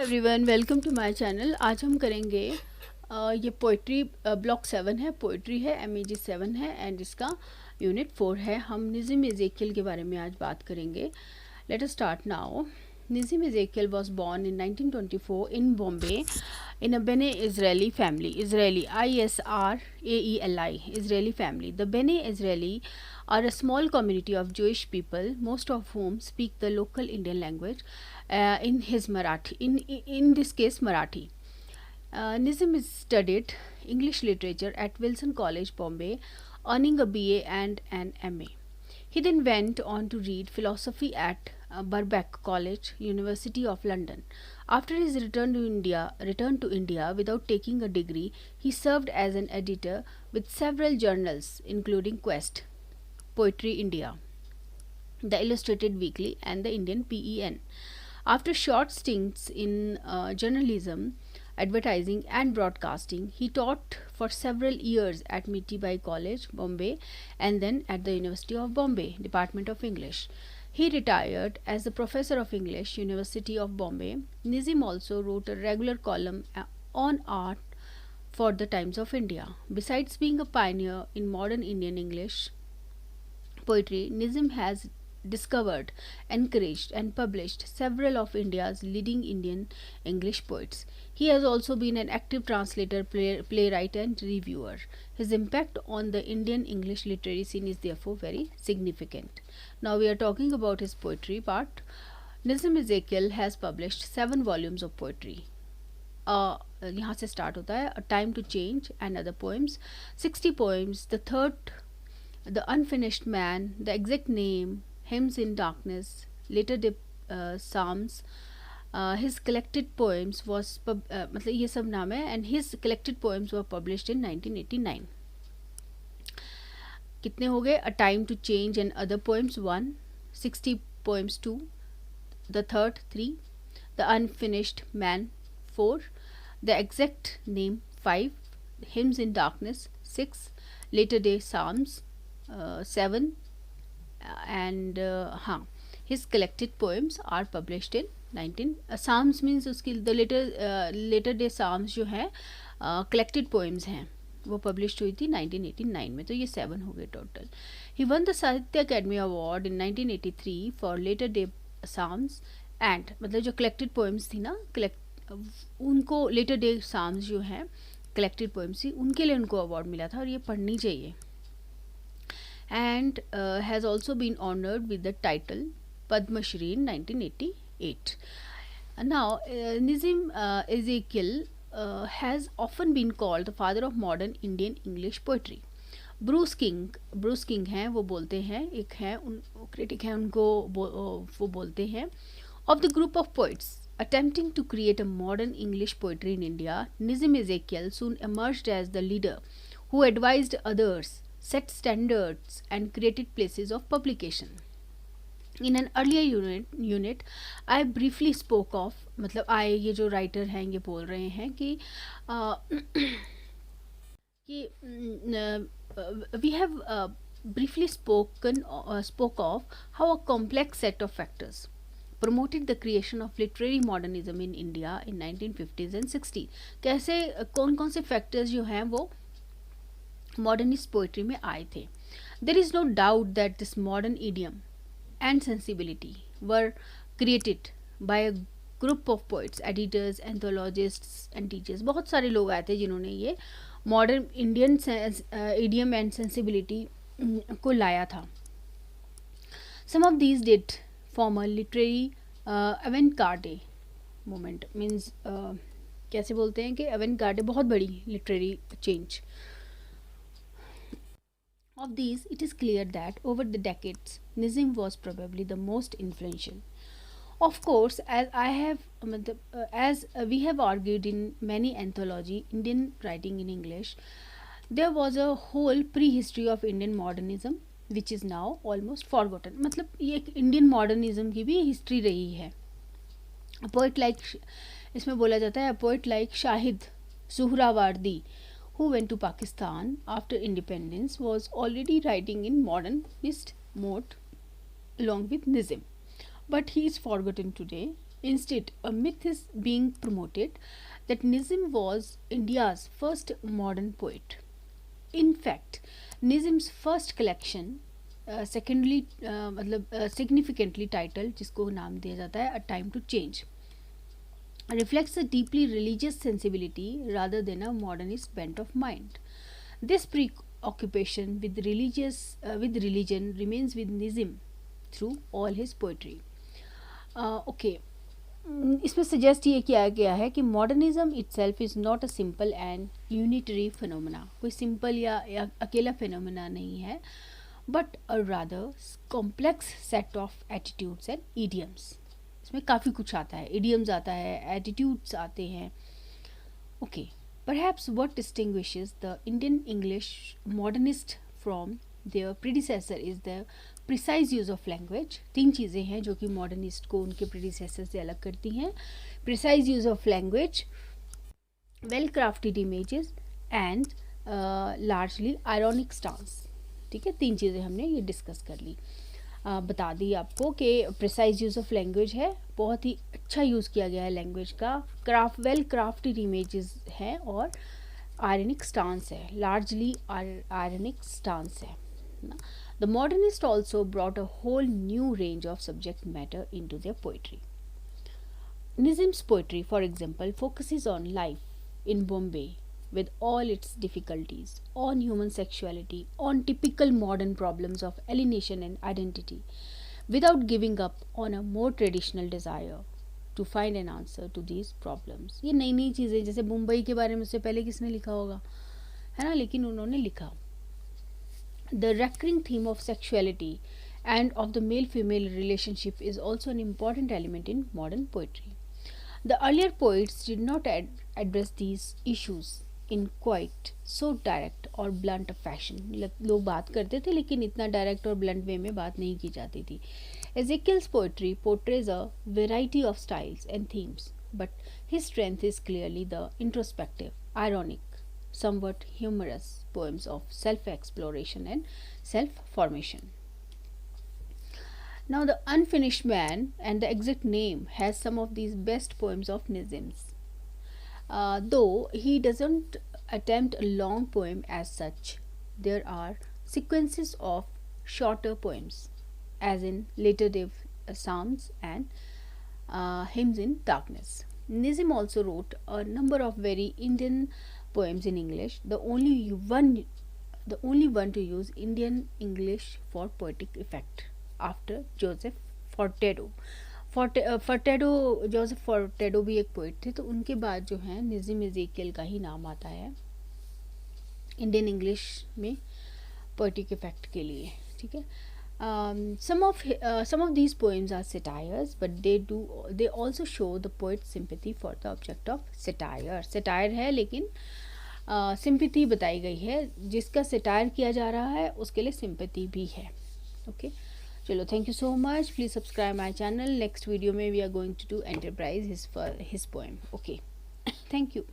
Everyone, welcome to my channel. आज हम करेंगे ये पोइट्री ब्लॉक 7 है, पोइट्री है, MEG 7 है एंड इसका यूनिट 4 है। हम निज़िम एजेकियल के बारे में आज बात करेंगे। Let us start now. Nissim Ezekiel was born in 1924 in Bombay in a Bene Israeli family. Israeli, ISRAELI, Israeli family. The Bene Israeli are a small community of Jewish people, most of whom speak the local Indian language. In his Marathi, in this case Marathi. Nizim studied English literature at Wilson College, Bombay, earning a BA and an MA. He then went on to read philosophy at Birkbeck College, University of London. After his return to India without taking a degree, he served as an editor with several journals, including Quest, Poetry India, the Illustrated Weekly, and the Indian PEN. After short stints in journalism, advertising, and broadcasting, he taught for several years at Mitibai College, Bombay, and then at the University of Bombay, Department of English. He retired as the professor of English, University of Bombay. Nizim also wrote a regular column on art for the Times of India. Besides being a pioneer in modern Indian English poetry, Nizim has discovered, encouraged, and published several of India's leading Indian English poets. He has also been an active translator, playwright, and reviewer. His impact on the Indian English literary scene is therefore very significant. Now we are talking about his poetry part. Nizim Ezekiel has published 7 volumes of poetry. यहाँ से start होता है, A Time to Change and Other Poems, 60 poems, The Third, The Unfinished Man, The Exact Name, Hymns in Darkness, later Psalms. His collected poems was मतलब ये सब नाम है, and his collected poems were published in 1989. कितने हो गए? A Time to Change and Other Poems 1, 60 poems 2, The Third 3, The Unfinished Man 4, The Exact Name 5, Hymns in Darkness 6, Later Day Psalms 7, and his collected poems are published in 19 Psalms means उसकी the later day Psalms जो है collected poems हैं, वो published हुई थी 1989 में. तो ये 7 हो गए टोटल. He won the साहित्य academy award in 1983 for later day Psalms and मतलब जो collected poems थी ना, उनको later day Psalms जो हैं collected poems थी, उनके लिए उनको अवार्ड मिला था और ये पढ़नी चाहिए. And has also been honored with the title Padma Shri in 1988. Now, Nizzim Ezekiel has often been called the father of modern Indian English poetry. Bruce king हैं, वो बोलते हैं, एक हैं क्रिटिक हैं, उनको वो बोलते हैं, of the group of poets attempting to create a modern English poetry in India, Nizzim Ezekiel soon emerged as the leader who advised others, set standards, and created places of publication. In an earlier unit, I briefly spoke of, मतलब ये जो writer हैं ये बोल रहे हैं कि we have briefly spoke of how a complex set of factors promoted the creation of literary modernism in India in 1950s and 60s. कैसे कौन से factors जो हैं वो modernist poetry में आए थे. There is no doubt that this modern idiom and sensibility were created by a group of poets, editors, anthologists and teachers. बहुत सारे लोग आए थे जिन्होंने ये modern Indian idiom and sensibility को लाया था. Some of these did form a literary avant-garde movement. Means कैसे बोलते हैं कि avant-garde बहुत बड़ी literary change. Of these, it is clear that over the decades, Nizzim was probably the most influential. Of course, as we have argued in many anthology, Indian writing in English, there was a whole prehistory of Indian modernism, which is now almost forgotten. मतलब ये एक Indian modernism की भी history रही है. A poet like, इसमें बोला जाता है, a poet like Shahid Suhrawardi, who went to Pakistan after independence, was already writing in modernist mode along with Nizzim. But he is forgotten today. Instead, a myth is being promoted that Nizzim was India's first modern poet. In fact, Nizzim's first collection, secondly मतलब significantly titled, जिसको नाम दिया जाता है A Time to Change, reflects a deeply religious sensibility rather than a modernist bent of mind. This preoccupation with religion remains with Nizzim through all his poetry. Okay, इसमें suggest ये किया गया है कि modernism itself is not a simple and unitary phenomena, कोई simple या अकेला phenomena नहीं है, but a rather complex set of attitudes and idioms. इसमें काफ़ी कुछ आता है, इडियम्स आता है, एटीट्यूड्स आते हैं. Okay, perhaps what distinguishes the Indian English modernist from their predecessor is the precise use of language. 3 चीज़ें हैं जो कि मॉडर्निस्ट को उनके प्रीडिसेसर से अलग करती हैं. Precise use of language, well crafted images and largely ironic stance. ठीक है, 3 चीज़ें हमने ये डिस्कस कर ली. बता दी आपको कि प्रिसाइज यूज़ ऑफ लैंग्वेज है, बहुत ही अच्छा यूज़ किया गया है लैंग्वेज का. वेल क्राफ्टेड इमेजेस हैं और आयरनिक स्टांस है, लार्जली आयरनिक स्टांस है ना. The modernists also brought a whole new range of subject matter into their poetry. Nizzim's poetry, for example, focuses on life in Bombay with all its difficulties, on human sexuality, on typical modern problems of alienation and identity, without giving up on a more traditional desire to find an answer to these problems. ये नई नई चीज़ें, जैसे मुंबई के बारे में उससे पहले किसने लिखा होगा, है ना, लेकिन उन्होंने लिखा. The recurring theme of sexuality and of the male-female relationship is also an important element in modern poetry. The earlier poets did not address these issues in quite so direct or blunt a fashion. लोग बात करते थे लेकिन इतना direct और blunt way में बात नहीं की जाती थी. Ezekiel's poetry portrays a variety of styles and themes, but his strength is clearly the introspective, ironic, somewhat humorous poems of self-exploration and self-formation. Now, The Unfinished Man and the exact name has some of these best poems of Nizzim's. Though he doesn't attempt a long poem as such, there are sequences of shorter poems, as in Later Day Psalms and Hymns in Darkness. Nizzim also wrote a number of very Indian poems in English, the only one to use Indian English for poetic effect after Joseph Fortedo. Joseph Furtado भी एक poet थे, तो उनके बाद जो है निज़िम एज़ेकियल का ही नाम आता है इंडियन इंग्लिश में पोएटिक इफेक्ट के लिए. ठीक है. Some of these poems are satires, but they also show the poet's sympathy for the object of satire. Satire है लेकिन sympathy बताई गई है, जिसका satire किया जा रहा है उसके लिए sympathy भी है. ओके, चलो, thank you so much. Please subscribe my channel. Next video में we are going to do Enterprise, his poem. Okay, thank you.